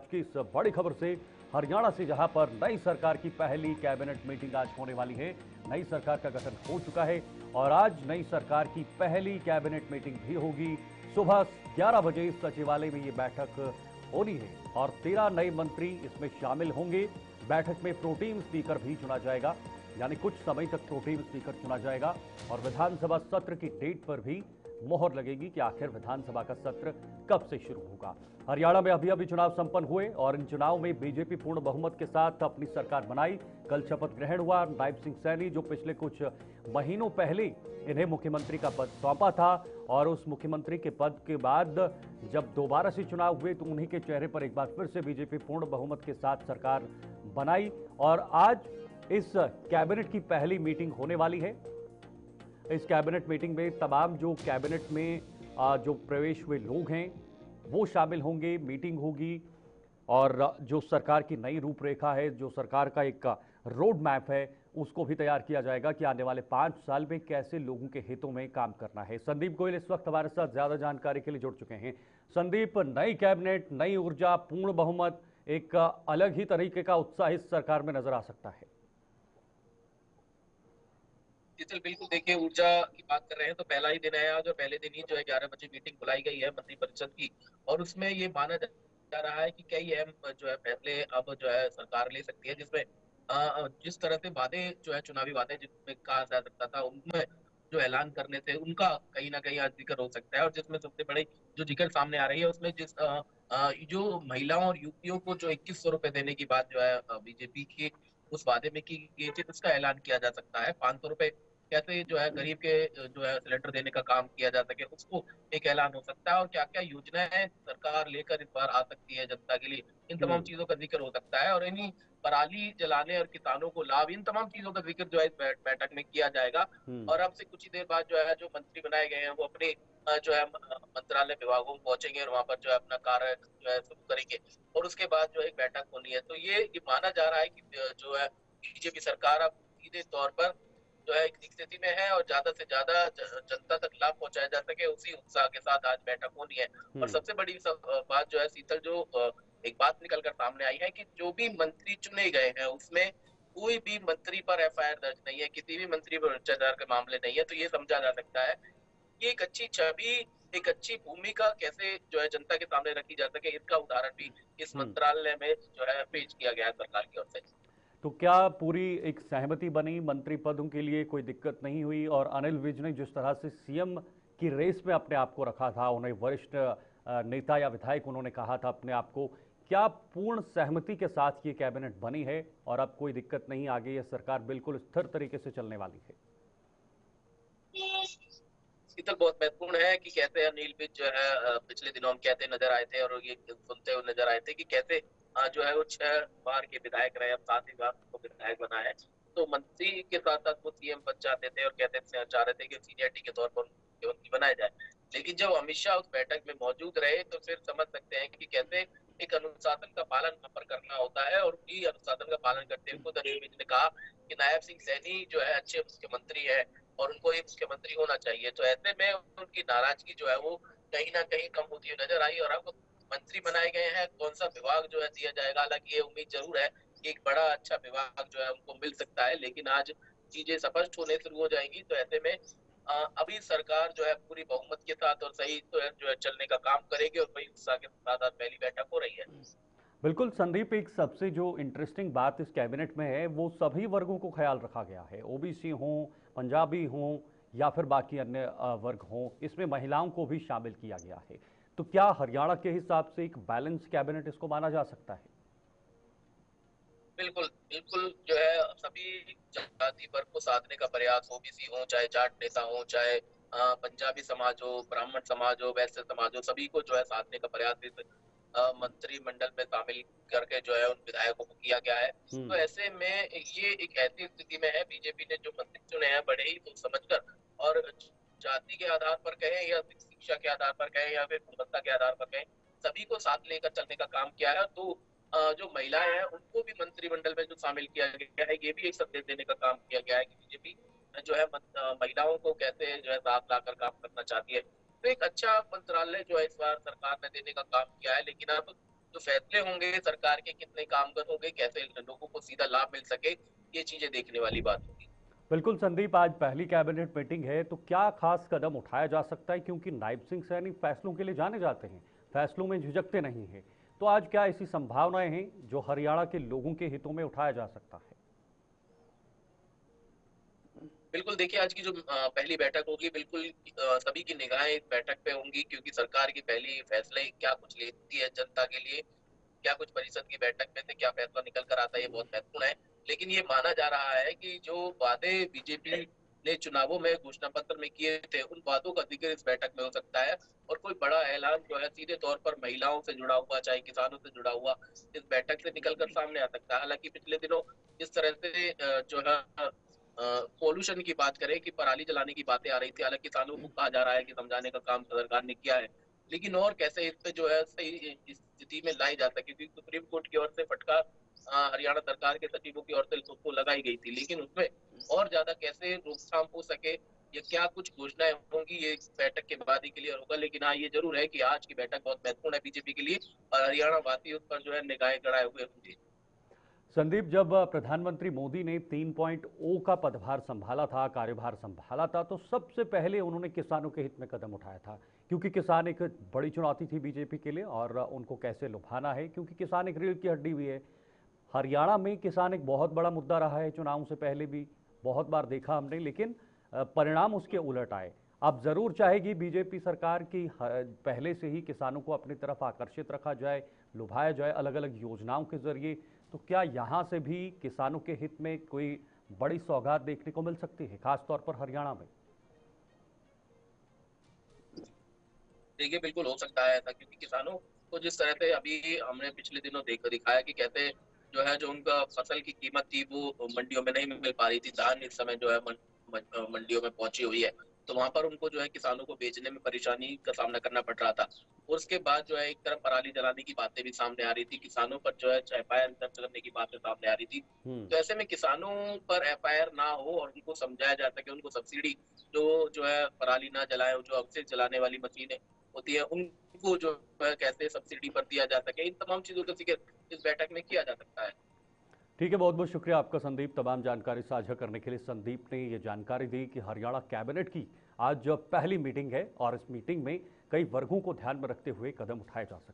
आज की इस बड़ी खबर से, हरियाणा से, जहां पर नई सरकार की पहली कैबिनेट मीटिंग आज होने वाली है। नई सरकार का गठन हो चुका है और आज नई सरकार की पहली कैबिनेट मीटिंग भी होगी। सुबह 11 बजे सचिवालय में ये बैठक होनी है और 13 नए मंत्री इसमें शामिल होंगे। बैठक में प्रोटेम स्पीकर भी चुना जाएगा, यानी कुछ समय तक प्रोटेम स्पीकर चुना जाएगा और विधानसभा सत्र की डेट पर भी मोहर लगेगी कि आखिर विधानसभा का सत्र कब से शुरू होगा। हरियाणा में अभी अभी चुनाव संपन्न हुए और इन चुनाव में बीजेपी पूर्ण बहुमत के साथ अपनी सरकार बनाई। कल शपथ ग्रहण हुआ। नायब सिंह सैनी, जो पिछले कुछ महीनों पहले इन्हें मुख्यमंत्री का पद सौंपा था और उस मुख्यमंत्री के पद के बाद जब दोबारा से चुनाव हुए तो उन्हीं के चेहरे पर एक बार फिर से बीजेपी पूर्ण बहुमत के साथ सरकार बनाई और आज इस कैबिनेट की पहली मीटिंग होने वाली है। इस कैबिनेट मीटिंग में तमाम जो कैबिनेट में जो प्रवेश हुए लोग हैं वो शामिल होंगे। मीटिंग होगी और जो सरकार की नई रूपरेखा है, जो सरकार का एक रोड मैप है, उसको भी तैयार किया जाएगा कि आने वाले 5 साल में कैसे लोगों के हितों में काम करना है। संदीप गोयल इस वक्त हमारे साथ ज्यादा जानकारी के लिए जुड़ चुके हैं। संदीप, नई कैबिनेट, नई ऊर्जा, पूर्ण बहुमत, एक अलग ही तरीके का उत्साह इस सरकार में नजर आ सकता है। जी बिल्कुल, देखिए ऊर्जा की बात कर रहे हैं तो पहला ही दिन है आज और पहले दिन ही जो है 11 बजे मीटिंग बुलाई गई है मंत्रिपरिषद की। और उसमें ये माना जा रहा है कि कई अहम जो है फैसले अब जो है सरकार ले सकती है, जिसमें जिस तरह से वादे जो है चुनावी वादे जिसमें कहा जा सकता था उनमें जो ऐलान करने थे उनका कहीं ना कहीं आज जिक्र हो सकता है। और जिसमें सबसे बड़ी जो जिक्र सामने आ रही है उसमें जो महिलाओं और युवतियों को जो 2100 रुपए देने की बात जो है बीजेपी की उस वादे में की गई थी उसका ऐलान किया जा सकता है। 500 रुपए कैसे जो है गरीब के जो है सिलेंडर देने का काम किया जा सके उसको एक ऐलान हो सकता है। और क्या क्या योजनाएं सरकार लेकर इस बार आ सकती है जनता के लिए, इन तमाम चीजों का जिक्र हो सकता है। और इन्हीं पराली जलाने और किसानों को लाभ, इन तमाम चीजों का जिक्र जो है इस बैठक में किया जाएगा। हम्म। और अब से कुछ ही देर बाद जो है जो मंत्री बनाए गए हैं वो अपने जो है मंत्रालय विभागों में पहुंचेंगे और वहां पर जो है अपना कार्य जो है शुरू करेंगे। और उसके बाद जो है एक बैठक होनी है। तो ये माना जा रहा है कि जो है बीजेपी सरकार अब सीधे तौर पर जो है एक स्थिति में है और ज्यादा से ज्यादा जनता तक लाभ पहुंचाया जा सके उसी उत्साह के साथ आज बैठक होनी है। और हम्म। सबसे बड़ी बात जो है शीतल, जो एक बात निकल कर सामने आई है कि जो भी मंत्री चुने गए हैं उसमें कोई भी मंत्री पर एफआईआर दर्ज नहीं है, किसी भी मंत्री पर भ्रष्टाचार के मामले नहीं है। तो ये समझा जा सकता है कि एक अच्छी छवि, एक अच्छी भूमिका कैसे जो है जनता के सामने रखी जा सके, इसका उदाहरण भी इस हम्म। मंत्रालय में जो है पेश किया गया है सरकार की ओर से। तो क्या पूरी एक सहमति बनी? मंत्री पदों के लिए कोई दिक्कत नहीं हुई और अनिल विज ने जिस तरह से सीएम की रेस में अपने आप को रखा था, उन्हें वरिष्ठ नेता या विधायक उन्होंने कहा था अपने आप को, क्या पूर्ण सहमति के साथ ये कैबिनेट बनी है और अब कोई दिक्कत नहीं, आगे ये सरकार बिल्कुल स्थिर तरीके से चलने वाली है? शीतल, बहुत महत्वपूर्ण है कि कैसे अनिल विज जो है पिछले दिनों हम कहते नजर आए थे और ये सुनते हुए नजर आए थे कि कैसे जो है वो 6 बार के विधायक रहे, अब 7वीं बार को विधायक बना है। तो मंत्री के साथ साथ वो सीएम पद चाहते थे और कहते चाह रहे थे कि सीनियरिटी के तौर पर मुख्यमंत्री बनाया जाए। लेकिन जब अमित शाह उस बैठक में मौजूद रहे तो फिर समझ सकते हैं कि कैसे एक अनुशासन का पालन वहां पर करना होता है। और उसी अनुशासन का पालन करते हुए खुद अनिल विज ने कहा कि नायब सिंह सैनी जो है अच्छे मुख्यमंत्री है और उनको ही मुख्यमंत्री होना चाहिए। तो ऐसे में उनकी नाराजगी जो है वो कहीं ना कहीं कम होती हुई नजर आई। और अब मंत्री बनाए गए हैं, कौन सा विभाग जो है दिया जाएगा, हालांकि ये उम्मीद जरूर है कि एक बड़ा अच्छा विभाग जो है उनको मिल सकता है। लेकिन आज चीजें स्पष्ट होने शुरू हो जाएंगी। तो ऐसे में अभी सरकार जो है पूरी बहुमत के साथ और सही तो है जो है चलने का काम करेगी और वही उत्साह के साथ आज पहली बैठक हो रही है। बिल्कुल संदीप, एक सबसे जो इंटरेस्टिंग बात इस कैबिनेट में है वो सभी वर्गों को ख्याल रखा गया है। ओबीसी हों, पंजाबी हों या फिर बाकी अन्य वर्ग हों, इसमें महिलाओं को भी शामिल किया गया है। तो क्या हरियाणा के हिसाब से एक बैलेंस कैबिनेट इसको माना जा सकता है? बिल्कुल बिल्कुल, जो है सभी जाति वर्ग को साधने का प्रयास, ओबीसी हो चाहे जाट नेता हो चाहे पंजाबी समाज हो, ब्राह्मण समाज हो, वैश्य समाज हो, सभी को जो है साधने का प्रयास इस मंत्रिमंडल में शामिल करके जो है उन विधायकों को किया गया है। तो हम्म। ऐसे में ये एक ऐसी स्थिति में है, बीजेपी ने जो मंत्री चुने हैं बड़े ही सोच समझकर और जाति के आधार पर कहें या शिक्षा के आधार पर कहें या फिर गुणवत्ता के आधार पर कहें, सभी को साथ लेकर चलने का काम किया है। तो जो महिलाएं हैं उनको भी मंत्रिमंडल में जो शामिल किया गया है, ये भी एक संदेश देने का काम किया गया है कि बीजेपी जो है महिलाओं को कैसे जो है साथ लाकर काम करना चाहती है। तो एक अच्छा मंत्रालय जो है इस बार सरकार ने देने का काम किया है। लेकिन अब जो फैसले होंगे सरकार के कितने कामगत होंगे, कैसे लोगों को सीधा लाभ मिल सके, ये चीजें देखने वाली बात होगी। बिल्कुल संदीप, आज पहली कैबिनेट मीटिंग है तो क्या खास कदम उठाया जा सकता है, क्योंकि नायब सिंह सैनी फैसलों के लिए जाने जाते हैं, फैसलों में झिझकते नहीं हैं। तो आज क्या ऐसी संभावनाएं हैं जो हरियाणा के लोगों के हितों में उठाया जा सकता है? बिल्कुल देखिए, आज की जो पहली बैठक होगी, बिल्कुल सभी की निगाहें इस बैठक पे होंगी, क्योंकि सरकार की पहली फैसले क्या कुछ लेती है जनता के लिए, क्या कुछ परिषद की बैठक में से क्या फैसला निकल कर आता है, ये बहुत महत्वपूर्ण है। लेकिन ये माना जा रहा है कि जो वादे बीजेपी ने चुनावों में घोषणा पत्र में किए थे, उन वादों का जिक्र इस बैठक में हो सकता है, और कोई बड़ा ऐलान जो है सीधे तौर पर महिलाओं से जुड़ा हुआ, चाहे किसानों से जुड़ा हुआ, इस बैठक से निकल कर सामने आ सकता है। हालांकि पिछले दिनों जिस तरह से जो है पॉल्यूशन की बात करें कि पराली जलाने की बातें आ रही थी, हालांकि किसानों को कहा जा रहा है कि समझाने का काम सरकार ने किया है, लेकिन और कैसे इस पे जो है सही स्थिति में लाई जा सके, क्योंकि सुप्रीम कोर्ट की ओर से फटकार हरियाणा सरकार के सचिवों की ओर से उसको लगाई गई थी, लेकिन उसमें और ज्यादा कैसे रोकथाम हो सके या क्या कुछ घोषणाएं होंगी, ये इस बैठक के बाद ही क्लियर होगा। लेकिन हाँ, ये जरूर है कि आज की बैठक बहुत महत्वपूर्ण है बीजेपी के लिए, और हरियाणा वासी उस पर जो है निगाहें गड़ाए हुए होंगे। संदीप, जब प्रधानमंत्री मोदी ने 3.0 का पदभार संभाला था, कार्यभार संभाला था, तो सबसे पहले उन्होंने किसानों के हित में कदम उठाया था, क्योंकि किसान एक बड़ी चुनौती थी बीजेपी के लिए और उनको कैसे लुभाना है, क्योंकि किसान एक रीढ़ की हड्डी भी है। हरियाणा में किसान एक बहुत बड़ा मुद्दा रहा है, चुनाव से पहले भी बहुत बार देखा हमने, लेकिन परिणाम उसके उलट आए। अब जरूर चाहेगी बीजेपी सरकार की पहले से ही किसानों को अपनी तरफ आकर्षित रखा जाए, लुभाया जाए अलग अलग योजनाओं के जरिए। तो क्या यहाँ से भी किसानों के हित में कोई बड़ी सौगात देखने को मिल सकती है, खासतौर पर हरियाणा में? देखिए, बिल्कुल हो सकता है ऐसा, क्योंकि किसानों को जिस तरह से अभी हमने पिछले दिनों दिखाया कि कैसे जो है, जो उनका फसल की कीमत थी वो मंडियों में नहीं मिल पा रही थी, धान इस समय जो है मंडियों में पहुंची हुई है, तो वहां पर उनको जो है किसानों को बेचने में परेशानी का सामना करना पड़ रहा था। और उसके बाद जो है एक तरफ पराली जलाने की बातें भी सामने आ रही थी, किसानों पर जो है एफआईआर दर्ज करने की बातें सामने आ रही थी। तो ऐसे में किसानों पर एफआईआर ना हो और उनको समझाया जा सके, उनको सब्सिडी जो है पराली ना जलाए, जो अवशेष जलाने वाली मशीनें होती है उनको जो है कैसे सब्सिडी पर दिया जा सके, इन तमाम चीजों का जिक्र इस बैठक में किया जा सकता है। ठीक है, बहुत बहुत शुक्रिया आपका संदीप, तमाम जानकारी साझा करने के लिए। संदीप ने ये जानकारी दी कि हरियाणा कैबिनेट की आज पहली मीटिंग है और इस मीटिंग में कई वर्गों को ध्यान में रखते हुए कदम उठाए जा सकते हैं।